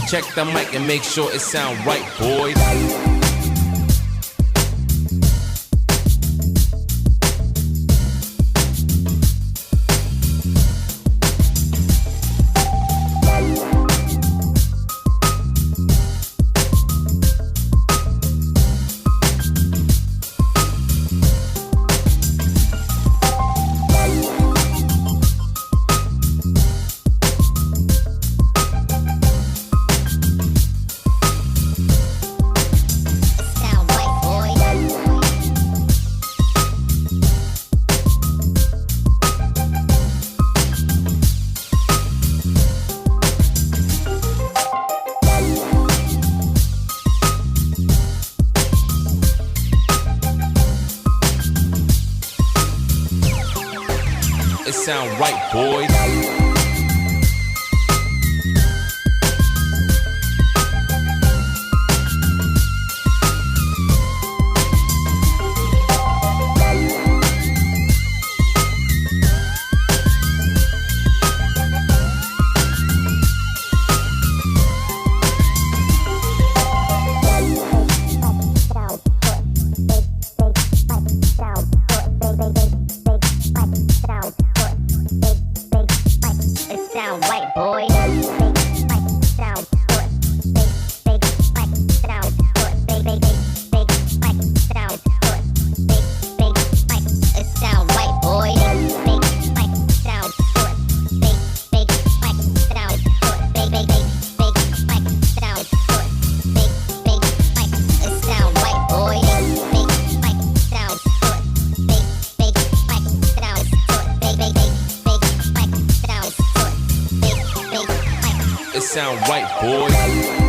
Check the mic and make sure it sound right, boys. It sound right, boys. Sound right, boy. Sound good. Big fight. Sound good. Big fight. Sound good. Big fight. It sound right, boy. Big fight. Sound good. Big fight. Sound good. Big fight. Sound good. Big fight. It sound right, boy. Big fight. Sound good. Big fight. Sound good. Big fight. Sound good. It sound right, boys.